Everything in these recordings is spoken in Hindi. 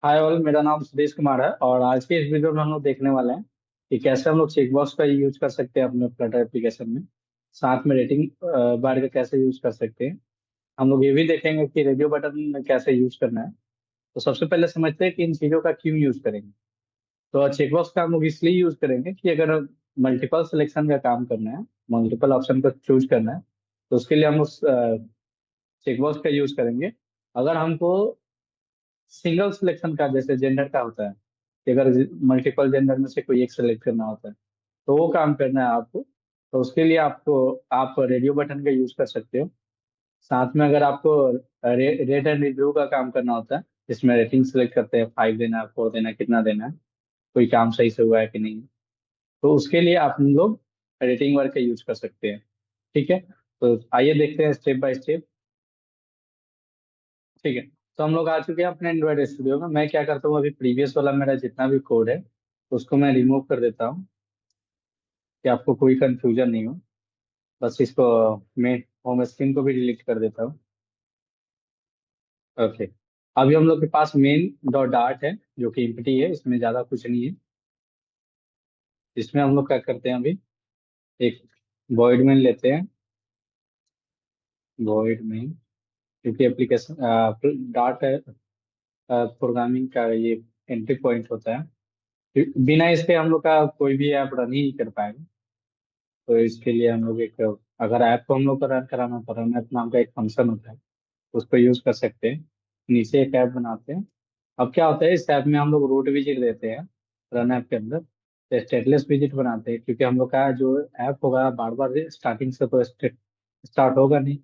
हाय ऑल, मेरा नाम सुदेश कुमार है और आज के इस वीडियो में हम लोग देखने वाले हैं कि कैसे हम लोग चेकबॉक्स का यूज कर सकते हैं अपने फ्लटर एप्लीकेशन में। साथ में रेटिंग बार का कैसे यूज कर सकते हैं। हम लोग ये भी देखेंगे कि रेडियो बटन कैसे यूज करना है। तो सबसे पहले समझते हैं कि इन चीज़ों का क्यों यूज करेंगे। तो चेकबॉक्स का हम लोग इसलिए यूज करेंगे कि अगर मल्टीपल सिलेक्शन का काम करना है, मल्टीपल ऑप्शन को चूज करना है, तो उसके लिए हम लोग चेकबॉक्स का यूज करेंगे। अगर हमको सिंगल सिलेक्शन का, जैसे जेंडर का होता है कि अगर मल्टीपल जेंडर में से कोई एक सेलेक्ट करना होता है, तो वो काम करना है आपको, तो उसके लिए आपको आप रेडियो बटन का यूज कर सकते हो। साथ में अगर आपको रेट एंड रिव्यू का काम करना होता है, जिसमें रेटिंग सेलेक्ट करते हैं, 5 देना है, 4 देना है, कितना देना है, कोई काम सही से हुआ है कि नहीं, तो उसके लिए आप लोग रेटिंग वर्क का यूज कर सकते हैं। ठीक है, तो आइए देखते हैं स्टेप बाय स्टेप। ठीक है, तो हम लोग आ चुके हैं अपने एंड्रॉइड स्टूडियो में। मैं क्या करता हूँ, अभी प्रीवियस वाला मेरा जितना भी कोड है उसको मैं रिमूव कर देता हूँ कि आपको कोई कंफ्यूजन नहीं हो। बस इसको, मैं होम स्क्रीन को भी डिलीट कर देता हूँ। ओके, अभी हम लोग के पास मेन डॉट डार्ट है जो कि एम्प्टी है, इसमें ज्यादा कुछ नहीं है। इसमें हम लोग क्या करते हैं, अभी एक वॉइड मेन लेते हैं। वॉइड मेन, क्योंकि एप्लीकेशन डार्ट है, प्रोग्रामिंग का ये एंट्री पॉइंट होता है। बिना इसके हम लोग का कोई भी ऐप रन ही नहीं कर पाएगा। तो इसके लिए हम लोग एक, अगर ऐप को हम लोग को रन कराना तो रन ऐप नाम का एक फंक्शन होता है, उसको यूज कर सकते हैं। नीचे एक ऐप बनाते हैं। अब क्या होता है, इस ऐप में हम लोग रूट विजिट देते हैं रन ऐप के अंदर। तो स्टेटलेस विजिट बनाते हैं, क्योंकि हम लोग का जो ऐप होगा बार बार स्टार्टिंग से तो स्टार्ट होगा नहीं।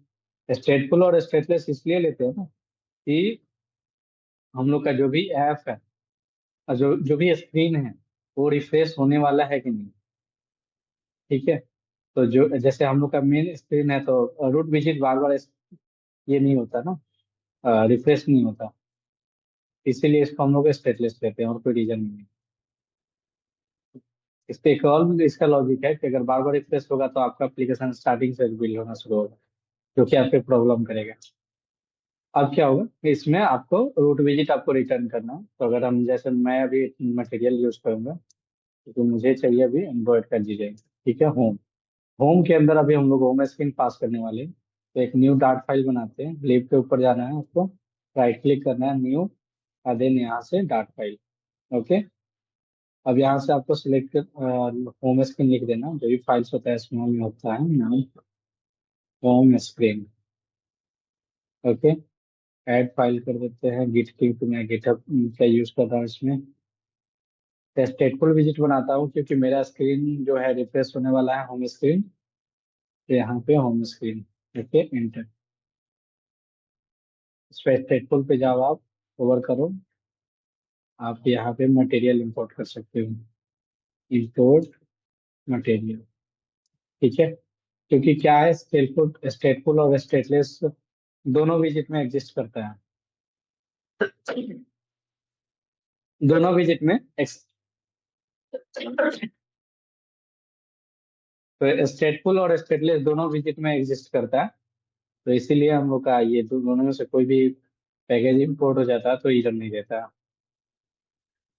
स्टेटफुल और स्टेटलेस इसलिए लेते हैं ना कि हम लोग का जो भी ऐप है और जो जो भी स्क्रीन है, वो रिफ्रेश होने वाला है कि नहीं। ठीक है, तो जो जैसे हम लोग का मेन स्क्रीन है तो रूट विजिट बार बार ये नहीं होता ना, रिफ्रेश नहीं होता। इसीलिए इसको हम लोग स्टेटलेस लेते हैं, और कोई रीजन नहीं है। इस पे एक और इसका लॉजिक है कि अगर बार बार रिफ्रेश होगा तो आपका एप्लीकेशन स्टार्टिंग से बिल्ड होना शुरू होगा, जो कि आपको प्रॉब्लम करेगा। अब क्या होगा कि इसमें आपको रूट विजिट आपको रिटर्न करना है। तो अगर हम, जैसे मैं अभी मटेरियल यूज करूंगा, तो मुझे चाहिए अभी एंड्रॉइड का जीजे। ठीक है, होम। होम के अंदर अभी हम लोग होम स्क्रीन पास करने वाले हैं। तो एक न्यू डार्ट फाइल बनाते हैं, लीव के ऊपर जाना है आपको, राइट क्लिक करना है, न्यू, और देन यहाँ से डार्ट फाइल। ओके, अब यहाँ से आपको सिलेक्ट कर होम स्क्रीन लिख देना। जो भी फाइल्स होता है इसमें में होता है नाम home screen. Okay, add file कर देते हैं गिट की, तो मैं गिटहब का यूज कर रहा हूँ इसमें। स्टेटफुल विजिट बनाता हूँ क्योंकि मेरा स्क्रीन जो है रिफ्रेश होने वाला है, होम स्क्रीन। तो यहाँ पे होम स्क्रीन, ओके, एंटर। इस पे स्टेटफुल पे जाओ, आप ओवर करो। आप यहाँ पे मटेरियल इंपोर्ट कर सकते हो, इंपोर्ट मटेरियल। ठीक है, क्योंकि क्या है, स्टेटफुल स्टेटफुल और स्टेटलेस दोनों विजिट में एग्जिस्ट करता है। दोनों विजिट में तो स्टेटफुल और स्टेटलेस दोनों विजिट में एग्जिस्ट करता है। तो इसीलिए हम लोग का ये दोनों में से कोई भी पैकेज इंपोर्ट हो जाता है तो रिटर्न नहीं देता।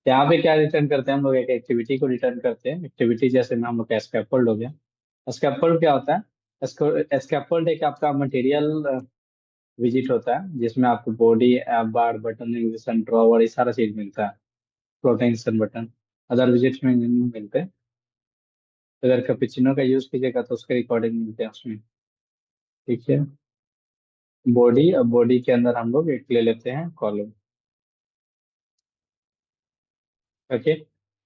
यहाँ पे क्या रिटर्न करते हैं हम लोग, एक एक्टिविटी को रिटर्न करते हैं। एक्टिविटी जैसे में हम लोग का स्कैफोल्ड हो गया। स्कैफोल्ड क्या होता है, स्कैफोल्ड एक आपका मटेरियल विजिट होता है, जिसमें आपको बॉडी, ऐप बार, बटन, एनिमेशन, ड्रॉवर, ये सारा चीज मिलता है। प्रोटेक्शन बटन अदर विजिट्स में नहीं मिलते। अगर कैपेचिनो का यूज कीजिएगा तो उसके रिकॉर्डिंग मिलते हैं उसमें। ठीक है, बॉडी, अब बॉडी के अंदर हम लोग एक ले लेते हैं कॉलम। ओके,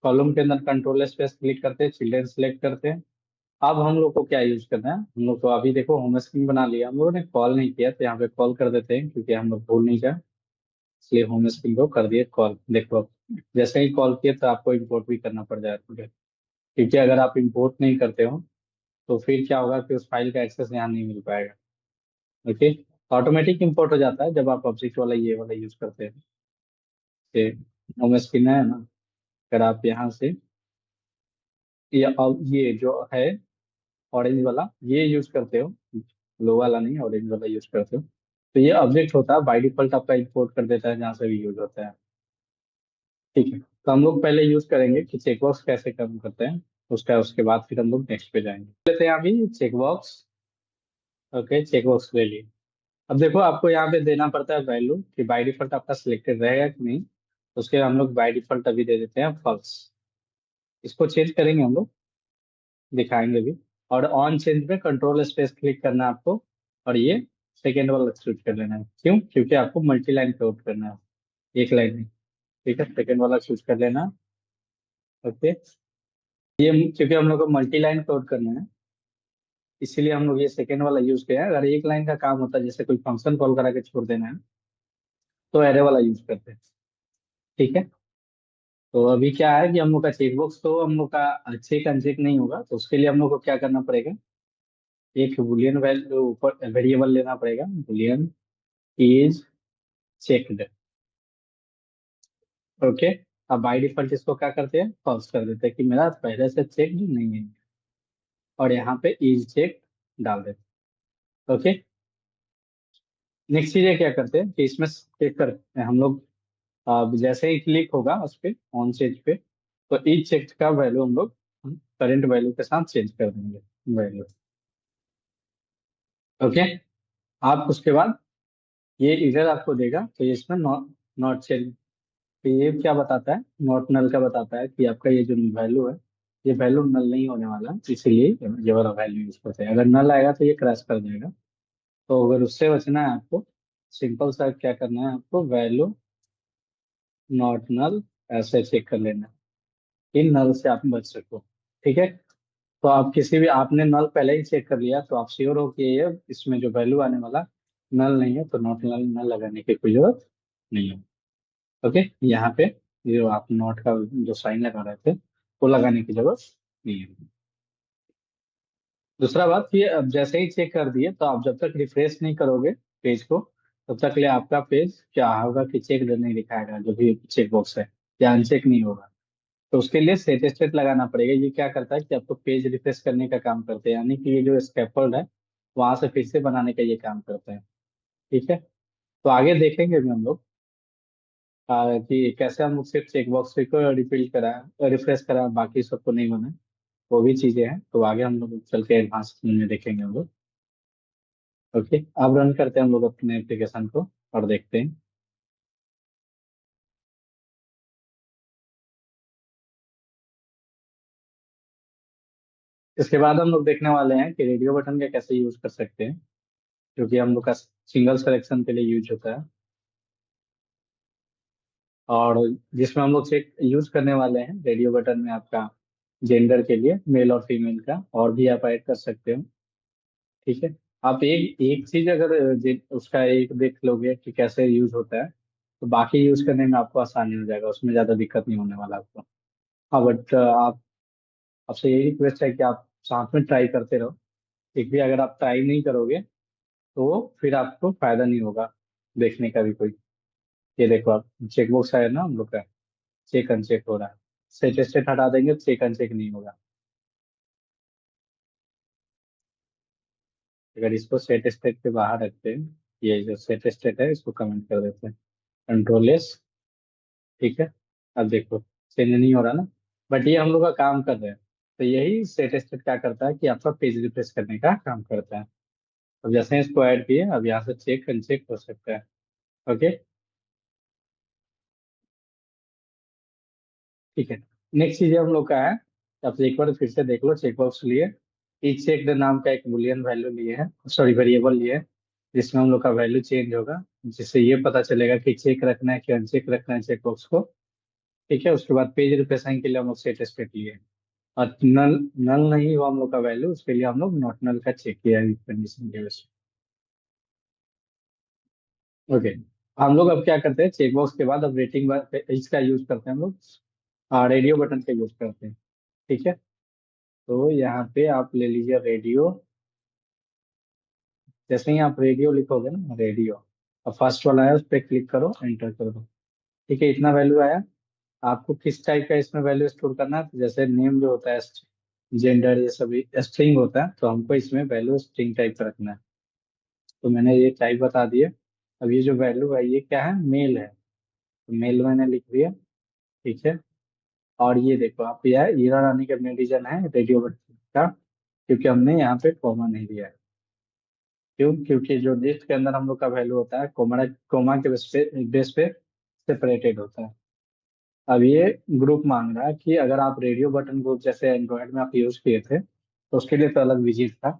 कॉलम के अंदर कंट्रोल स्पेस क्लिक करते हैं, चिल्ड्रन सेलेक्ट करते हैं। अब हम लोग को क्या यूज करना है, हम लोग को अभी देखो होम स्क्रीन बना लिया, हम लोगों ने कॉल नहीं किया, तो यहाँ पे कॉल कर देते हैं क्योंकि हम लोग भूल नहीं जाए। इसलिए होम स्क्रीन को कर दिए कॉल। देखो, जैसे ही कॉल किए तो आपको इंपोर्ट भी करना पड़ जाएगा, क्योंकि अगर आप इंपोर्ट नहीं करते हो तो फिर क्या होगा कि उस फाइल का एक्सेस यहाँ नहीं मिल पाएगा। ओके, ऑटोमेटिक इंपोर्ट हो जाता है जब आप ऑब्जेक्ट वाला ये वाला यूज करते हैं। होम स्क्रीन है ना, अगर आप यहाँ से ये जो है ऑरेंज वाला ये यूज करते हो, लो वाला नहीं, ऑरेंज वाला यूज करते हो, तो ये ऑब्जेक्ट होता है बाय डिफॉल्ट आपका इंपोर्ट कर देता है जहाँ से भी यूज होता है। ठीक है, तो हम लोग पहले यूज करेंगे कि चेकबॉक्स कैसे काम करते हैं, उसका उसके बाद फिर हम लोग नेक्स्ट पे जाएंगे। लेते हैं अभी चेकबॉक्स। ओके, चेकबॉक्स ले लिए। अब देखो, आपको यहाँ पे देना पड़ता है वैल्यू कि बाय डिफॉल्ट आपका सिलेक्टेड रहेगा कि नहीं, तो उसके हम लोग बाय डिफॉल्ट अभी दे देते हैं फॉल्स। इसको चेंज करेंगे हम लोग, दिखाएंगे भी। और ऑन चेंज में कंट्रोल स्पेस क्लिक करना है आपको, और ये सेकेंड वाला चूज कर लेना है। क्यों? क्योंकि आपको मल्टी लाइन कोड करना है, एक लाइन में। ठीक है, सेकेंड वाला चूज कर लेना। ओके, ये क्योंकि हम लोग को मल्टी लाइन कोड करना है, इसीलिए हम लोग ये सेकेंड वाला यूज किया है। अगर एक लाइन का काम होता है, जैसे कोई फंक्शन कॉल करा के छोड़ देना है, तो एरे वाला यूज करते हैं। ठीक है, तो अभी क्या है कि हम लोग का चेकबॉक्स तो हम लोग का चेक अनचेक नहीं होगा, तो उसके लिए हम लोग को क्या करना पड़ेगा, एक बुलियन वैल्यू ऊपर वेरिएबल लेना पड़ेगा, बुलियन इज चेक्ड। ओके, अब बाय डिफॉल्ट इसको क्या करते हैं, फॉल्स कर देते हैं कि मेरा पहले से चेक नहीं है, और यहाँ पे इज चेक डाल देते हैं। ओके, नेक्स्ट चीज है क्या करते हैं कि इसमें चेक करते हैं हम लोग। जैसे ही क्लिक होगा उस पे, ऑन चेंज पे, तो इज चेक का वैल्यू हम लोग करंट वैल्यू के साथ चेंज कर देंगे, वैल्यू। ओके, आप उसके बाद ये इधर आपको देगा, तो ये इसमें नॉट नॉट चेंज। तो ये क्या बताता है, नॉट नल का बताता है कि आपका ये जो वैल्यू है, ये वैल्यू नल नहीं होने वाला, इसीलिए ये वाला वैल्यू यूज करते हैं। अगर नल आएगा तो ये क्रैश कर देगा। तो अगर उससे बचना है आपको, सिंपल सा क्या करना है आपको, वैल्यू नॉट नल ऐसे चेक कर लेना है, इन नल से आप बच सको। ठीक है, तो आप किसी भी, आपने नल पहले ही चेक कर लिया, तो आप श्योर हो कि ये इसमें जो वैल्यू आने वाला नल नहीं है, तो नॉट नल नल लगाने की कोई जरूरत नहीं है। ओके, यहाँ पे ये जो आप नोट का जो साइन लगा रहे थे, वो लगाने की जरूरत नहीं है। दूसरा बात, ये अब जैसे ही चेक कर दिए, तो आप जब तक रिफ्रेश नहीं करोगे पेज को, तब तक ले आपका पेज क्या होगा कि चेक नहीं दिखाएगा, जो भी चेक बॉक्स है, या अनचेक नहीं होगा। तो उसके लिए सेट स्टेट लगाना पड़ेगा। ये क्या करता है कि आपको पेज रिफ्रेश करने का काम करते हैं, यानी कि ये जो स्कैफोल्ड है, वहां से फिर से बनाने का ये काम करते हैं। ठीक है, तो आगे देखेंगे भी हम लोग कि कैसे हम लोग सिर्फ चेक बॉक्स को रिफिल करा, रिफ्रेश करा, बाकी सबको नहीं बना। वो भी चीजें हैं, तो आगे हम लोग चल के एडवांस में देखेंगे हम लोग। ओके, अब रन करते हैं हम लोग अपने एप्लीकेशन को और देखते हैं। इसके बाद हम लोग देखने वाले हैं कि रेडियो बटन का कैसे यूज कर सकते हैं, क्योंकि हम लोग का सिंगल सिलेक्शन के लिए यूज होता है। और जिसमें हम लोग चेक यूज करने वाले हैं रेडियो बटन में, आपका जेंडर के लिए मेल और फीमेल का, और भी आप ऐड कर सकते हो। ठीक है, आप एक एक चीज अगर उसका एक देख लोगे कि कैसे यूज होता है, तो बाकी यूज करने में आपको आसानी हो जाएगा, उसमें ज्यादा दिक्कत नहीं होने वाला आपको। हाँ, बट आप, आपसे यही रिक्वेस्ट है कि आप साथ में ट्राई करते रहो। एक भी अगर आप ट्राई नहीं करोगे, तो फिर आपको फायदा नहीं होगा देखने का भी कोई। ये देखो, आप चेकबॉक्स है ना हम लोग का, चेक अनचेक हो रहा है। सेट स्टेट हटा देंगे तो चेक अनचेक नहीं होगा। अगर इसको सेट स्टेट के बाहर रखते हैं, ये जो सेट स्टेट है इसको कमेंट कर देते हैं, कंट्रोल एस। ठीक है, अब देखो चेंज नहीं हो रहा ना, बट ये हम लोग का काम कर रहे हैं। तो यही सेट स्टेट क्या करता है कि आपका पेज रिफ्रेश करने का काम करता है। अब जैसे ही इसको ऐड किए, अब यहाँ से चेक अनचेक हो सकता है। ओके, ठीक है। नेक्स्ट चीज हम लोग का है, अब एक बार फिर से देख लो, चेकबॉक्स लिए इच चेक नाम का एक बुलियन वैल्यू लिए है, सॉरी वेरिएबल लिए है, जिसमें हम लोग का वैल्यू चेंज होगा, जिससे ये पता चलेगा कि चेक रखना है कि अनचेक रखना है चेकबॉक्स को। ठीक है, उसके बाद पेज रिफ्रेशिंग के लिए हम लोग सेट स्टेट लिए, और नल नल नहीं हुआ हम लोग का वैल्यू, उसके लिए हम लोग नॉट नल का चेक किया है कंडीशन के वजह से। ओके, हम लोग अब क्या करते हैं, चेकबॉक्स के बाद अब रेटिंग इसका यूज करते हैं हम लोग, रेडियो बटन का यूज करते हैं। ठीक है, तो यहाँ पे आप ले लीजिए रेडियो। जैसे ही आप रेडियो लिखोगे ना, रेडियो, अब फर्स्ट वाला है उस पर क्लिक करो, एंटर कर दो। ठीक है, इतना वैल्यू आया। आपको किस टाइप का इसमें वैल्यू स्टोर करना है, तो जैसे नेम जो होता है, जेंडर, ये सभी स्ट्रिंग होता है, तो हमको इसमें वैल्यू स्ट्रिंग टाइप का रखना है। तो मैंने ये टाइप बता दिया। अब ये जो वैल्यू है ये क्या है, मेल है, तो मेल मैंने लिख दिया। ठीक है। और ये देखो आप, यह ईरा रानी का रीजन है रेडियो बटन का, क्योंकि हमने यहाँ पे कॉमा नहीं दिया है। क्यों? क्योंकि जो लिस्ट के अंदर हम लोग का वैल्यू होता है कोमा, कोमा के बेस पे सेपरेटेड होता है। अब ये ग्रुप मांग रहा है कि अगर आप रेडियो बटन ग्रुप जैसे एंड्रॉयड में आप यूज किए थे तो उसके लिए तो अलग विजिट था।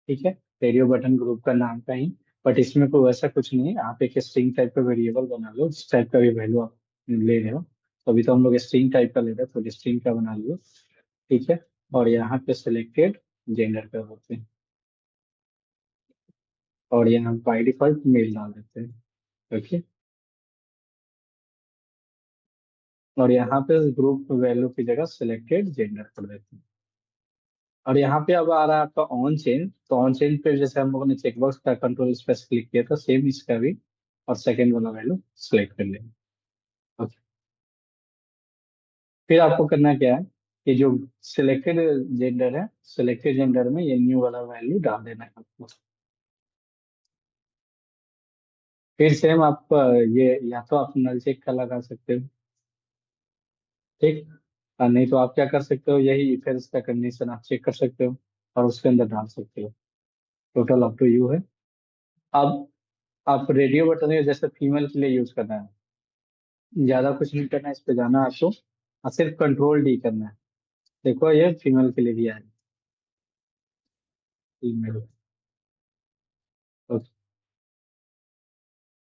ठीक है, रेडियो बटन ग्रुप का नाम का ही। बट इसमें कोई वैसा कुछ नहीं है, आप एक स्ट्रिंग टाइप का वेरिएबल बना लो, जिस टाइप का भी वैल्यू आप ले रहे हो। तो अभी तो हम लोग स्ट्रिंग टाइप का ले रहे हैं, तो स्ट्रिंग का बना लियो। ठीक है। और यहाँ पे सिलेक्टेड जेंडर पे होते हैं, और यहाँ बाई डिफॉल्ट मेल डाल देते हैं। ओके। और यहाँ पे ग्रुप वैल्यू की जगह सिलेक्टेड जेंडर कर देते हैं। और यहाँ पे अब आ रहा है आपका ऑन चेंज, तो ऑन चेंज पे जैसे हम लोगों ने चेकबॉक्स का कंट्रोल इस पर क्लिक किया था, सेम इसका भी और सेकेंड वाला वैल्यू सिलेक्ट कर लेंगे। ओके। फिर आपको करना क्या है कि जो सिलेक्टेड जेंडर है, सिलेक्टेड जेंडर में ये न्यू वाला वैल्यू डाल देना है आपको। फिर सेम आप ये या तो आप नल चेक का लगा सकते हो। ठीक। और नहीं तो आप क्या कर सकते हो, यही फिर इसका कंडीशन आप चेक कर सकते हो और उसके अंदर डाल सकते हो। टोटल अप टू यू है। अब आप रेडियो बटन है जैसे फीमेल के लिए यूज करना है, ज्यादा कुछ नहीं करना है, इस पे जाना है आपको और सिर्फ कंट्रोल डी करना है। देखो ये फीमेल के लिए भी आया। फीमेल। तो,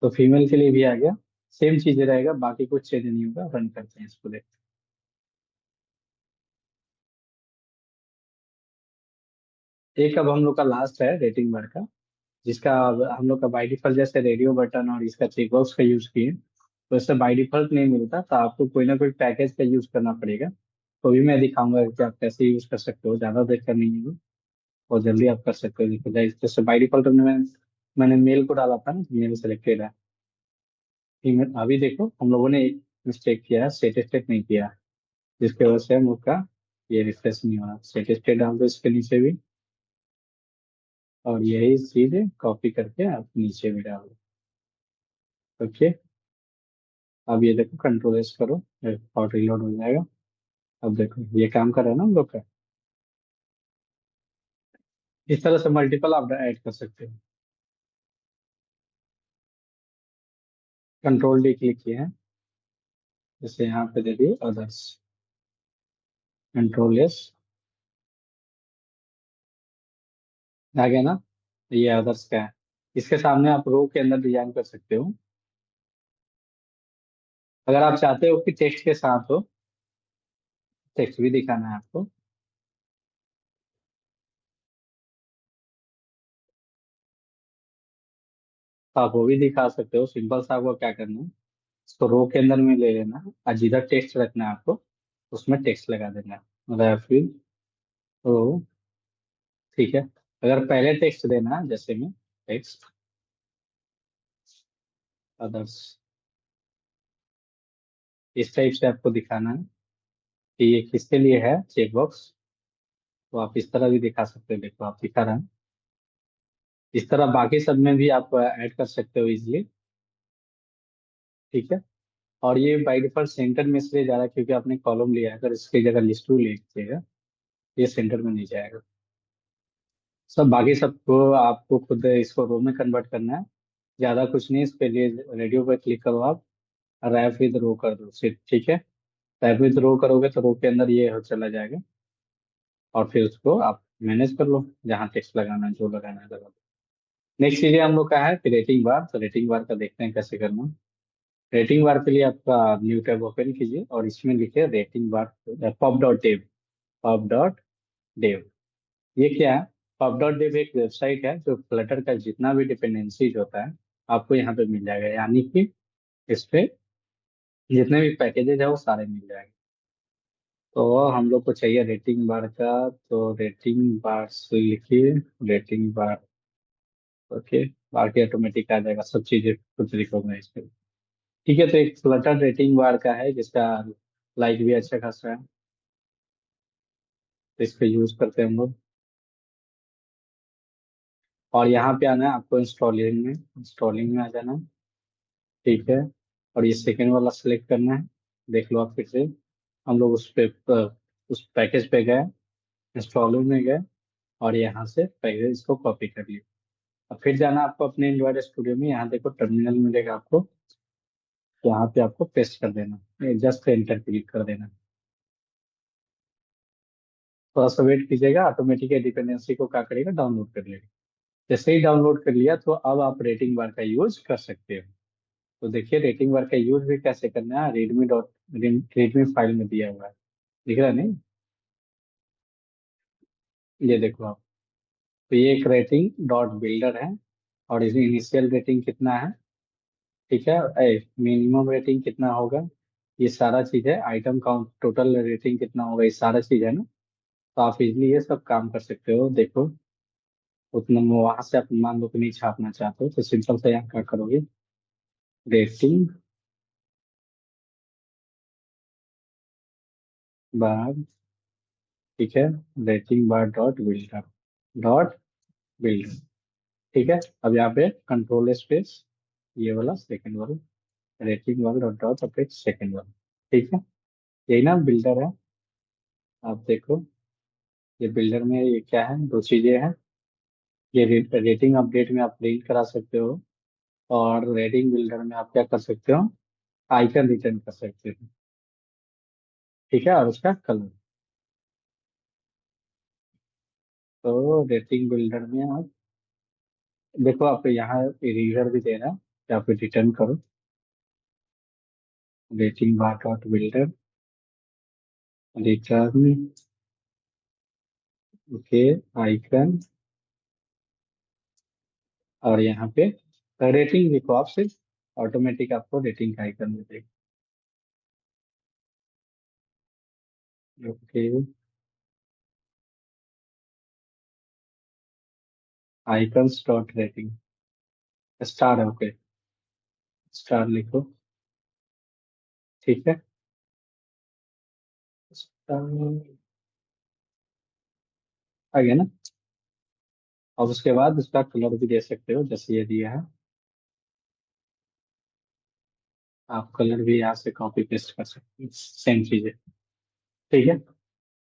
तो फीमेल के लिए भी आ गया। सेम चीजें रहेगा, बाकी कुछ चेंज नहीं होगा। रन करते हैं इसको, देखते हैं। एक अब हम लोग का लास्ट है रेटिंग बार का, जिसका अब हम लोग का बाई डिफॉल्ट जैसे रेडियो बटन और इसका चेकबॉक्स का यूज किए, तो इससे बाई डिफॉल्ट नहीं मिलता, तो आपको कोई ना कोई पैकेज का यूज करना पड़ेगा। तो भी मैं दिखाऊंगा कि आप कैसे यूज कर सकते हो, ज्यादा देर का नहीं है, और जल्दी आप कर सकते हो। देखो जैसे बाई डिफॉल्ट मैंने मेल को डाला था ना, मेल सेलेक्टेड है। ईमेल अभी देखो हम लोगों ने एक मिस्टेक किया है, सेट स्टेट नहीं किया, जिसकी वजह से हम लोग का ये रिफ्रेश नहीं हो रहा। सेट स्टेट डाल दो इसके नीचे भी, और यही चीज कॉपी करके आप नीचे भी डाल दो। ओके। अब ये देखो कंट्रोल एस करो और रिलोड हो जाएगा। अब देखो ये काम कर रहा है ना हम लोग का। इस तरह से मल्टीपल आप ऐड कर सकते हो। कंट्रोल डी क्लिक किए हैं, जैसे यहाँ पे दे दिए अदर्स, कंट्रोल एस आ गया ना। ये अदर्स का है, इसके सामने आप रो के अंदर डिजाइन कर सकते हो। अगर आप चाहते हो कि टेक्स्ट के साथ हो, टेक्स्ट भी दिखाना है आपको, तो आप वो भी दिखा सकते हो। सिंपल सा आपको क्या करना है, इसको रो के अंदर में ले लेना है और जिधर टेक्स्ट रखना है आपको उसमें टेक्स्ट लगा देना है, रेफिल रो। ठीक है। अगर पहले टेक्स्ट देना है, जैसे में टेक्स्ट अदर्स, इस टाइप से आपको दिखाना है कि ये किसके लिए है चेकबॉक्स। तो आप इस तरह भी दिखा सकते हो, देखो आप दिखा रहे हैं। इस तरह बाकी सब में भी आप ऐड कर सकते हो इजिली। ठीक है। और ये बाई डिफॉल्ट सेंटर में इसलिए जा रहा है क्योंकि आपने कॉलम लिया है, अगर इसकी जगह लिस्ट टू लीजिएगा ये सेंटर में नहीं जाएगा। सब बाकी सबको आपको खुद इसको रो में कन्वर्ट करना है, ज्यादा कुछ नहीं। इस पे लिए रेडियो पे क्लिक करो आप, रैप विद रो कर दो सिर्फ। ठीक है। रैप विद रो करोगे तो रो के अंदर ये हो चला जाएगा, और फिर उसको आप मैनेज कर लो, जहाँ टेक्स्ट लगाना है जो लगाना है लगा दो। नेक्स्ट चीज हम लोग का है कि रेटिंग बार। तो रेटिंग बार का देखते हैं कैसे करना है। रेटिंग बार के लिए आपका न्यू टैब ओपन कीजिए और इसमें लिखिए rating bar pub dot dev. Pub dot dev, ये क्या है? पब डॉट डेव एक वेबसाइट है जो फ्लटर का जितना भी डिपेंडेंसीज होता है आपको यहाँ पे मिल जाएगा, यानी कि इस पे जितने भी पैकेजेस है वो सारे मिल जाएंगे। तो हम लोग को चाहिए रेटिंग बार का, तो रेटिंग बार से लिखिए रेटिंग बार। ओके। बाकी ऑटोमेटिक आ जाएगा, सब चीजें कुछ लिखोगे इस पे। ठीक है। तो एक फ्लटर रेटिंग बार का है जिसका लाइक भी अच्छा खासा है, तो इसको यूज करते हैं हम लोग। और यहाँ पे आना है आपको इंस्टॉलिंग में, इंस्टॉलिंग में आ जाना है। ठीक है। और ये सेकेंड वाला सेलेक्ट करना है, देख लो आप फिर से। हम लोग उस पैकेज पे गए, इंस्टॉलर में गए, और यहाँ से पैकेज को कॉपी कर लिया। अब फिर जाना आपको अपने एंड्रॉइड स्टूडियो में, यहाँ देखो टर्मिनल मिलेगा आपको, यहाँ पे आपको पेस्ट कर देना, जस्ट एंटर क्लिक कर देना। थोड़ा सा वेट कीजिएगा, ऑटोमेटिक डिपेंडेंसी को क्या करेगा, डाउनलोड कर लेगा। जैसे ही डाउनलोड कर लिया तो अब आप रेटिंग बार का यूज कर सकते हो। तो देखिए रेटिंग बार का यूज भी कैसे करना है, रेडमी फाइल में दिया हुआ है, दिख रहा है नहीं? ये देखो आप। तो ये एक रेटिंग डॉट बिल्डर है, और इसमें इनिशियल रेटिंग कितना है, ठीक है, मिनिमम रेटिंग कितना होगा, ये सारा चीज है। आइटम काउंट, टोटल रेटिंग कितना होगा, ये सारा चीज है ना। तो आप इजली ये सब काम कर सकते हो। देखो उतना वहां से आप मान लो कि नहीं छापना चाहते हो, तो सिंपल से यहाँ क्या करोगे, रेटिंग बार, ठीक है, रेटिंग बार डॉट बिल्डर, ठीक है। अब यहाँ पे कंट्रोल स्पेस, ये वाला सेकंड वाला, रेटिंग वाला डॉट डॉट अपडेट सेकंड वाला, ठीक है। यही ना बिल्डर है। आप देखो ये बिल्डर में ये क्या है, दो चीजें हैं। ये रेटिंग अपडेट में आप प्रिंट करा सकते हो, और रेटिंग बिल्डर में आप क्या कर सकते हो, आइकन रिटर्न कर सकते हो, ठीक है, और उसका कलर। तो रेटिंग बिल्डर में आप देखो, आप यहाँ इरेजर भी दे रहा है कि आप रिटर्न करो, रेटिंग बार dot builder return, okay, icon, और यहाँ पे रेटिंग लिखो आप सिर्फ, ऑटोमेटिक आपको रेटिंग का आइकन मिलेगा। Okay, icons dot rating, star है, ओके, स्टार लिखो, ठीक है। स्टार आ गया ना। अब उसके बाद उसका कलर भी दे सकते हो, जैसे ये दिया है, आप कलर भी यहाँ से कॉपी पेस्ट कर सकते हो, सेम चीज है, ठीक है।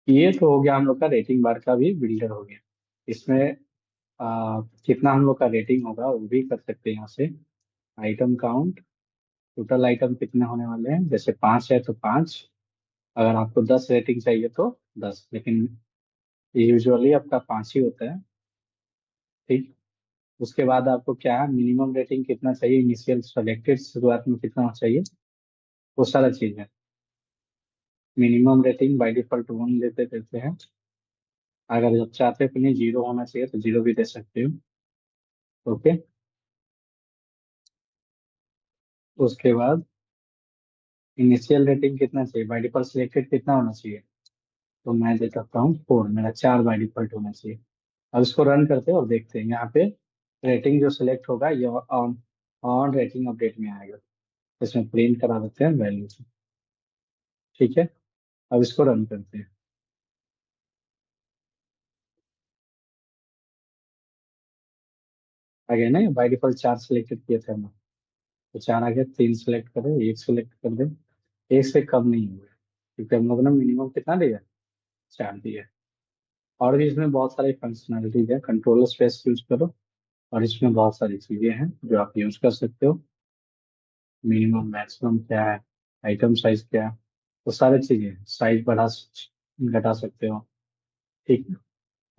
ये तो हो गया हम लोग का रेटिंग बार का भी बिल्डर हो गया। इसमें कितना हम लोग का रेटिंग होगा वो भी कर सकते हैं यहाँ से। आइटम काउंट, टोटल आइटम कितने होने वाले हैं, जैसे 5 है तो 5, अगर आपको 10 रेटिंग चाहिए तो 10, लेकिन यूजुअली आपका 5 ही होता है, ठीक। उसके बाद आपको क्या है, मिनिमम रेटिंग कितना चाहिए, इनिशियल सेलेक्टेड शुरुआत में कितना चाहिए, वो सारा चीज है। मिनिमम रेटिंग बाय डिफॉल्ट 1 देते देते हैं, अगर जब चाहते हो कि नहीं 0 होना चाहिए तो 0 भी दे सकते हो, ओके। उसके बाद इनिशियल रेटिंग कितना चाहिए, बाय डिफॉल्ट सिलेक्टेड कितना होना चाहिए, तो मैं दे सकता हूँ 4, मेरा 4 बाय डिफॉल्ट होना चाहिए। अब इसको रन करते हैं और देखते हैं यहाँ पे रेटिंग जो सिलेक्ट होगा ये ऑन ऑन रेटिंग अपडेट में आएगा। इसमें प्रिंट करा देते हैं वैल्यू, ठीक है। अब इसको रन करते हैं। आ गया ना, बाय डिफॉल्ट 4 सिलेक्टेड किए थे हमने, तो 4 आ गया, 3 सिलेक्ट करें, 1 सिलेक्ट कर दें, 1 से कम नहीं हुआ, क्योंकि हम लोग ने मिनिमम कितना दिया, 4 दिया। और भी इसमें बहुत सारी फंक्शनलिटीज है, कंट्रोल स्पेस यूज करो, और इसमें बहुत सारी चीजें हैं जो आप यूज कर सकते हो। मिनिमम मैक्सिमम क्या है, आइटम साइज क्या है, तो सारी चीजें, साइज घटा सकते हो, ठीक है।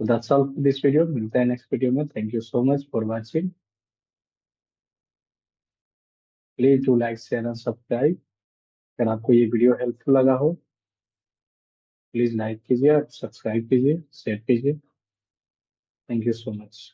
तो दैट्स ऑल दिस वीडियो, मिलते हैं नेक्स्ट वीडियो में। Thank you so much for watching. Please do like share and subscribe. अगर आपको ये वीडियो हेल्पफुल लगा हो, प्लीज लाइक कीजिए, सब्सक्राइब कीजिए, शेयर कीजिए। Thank you so much.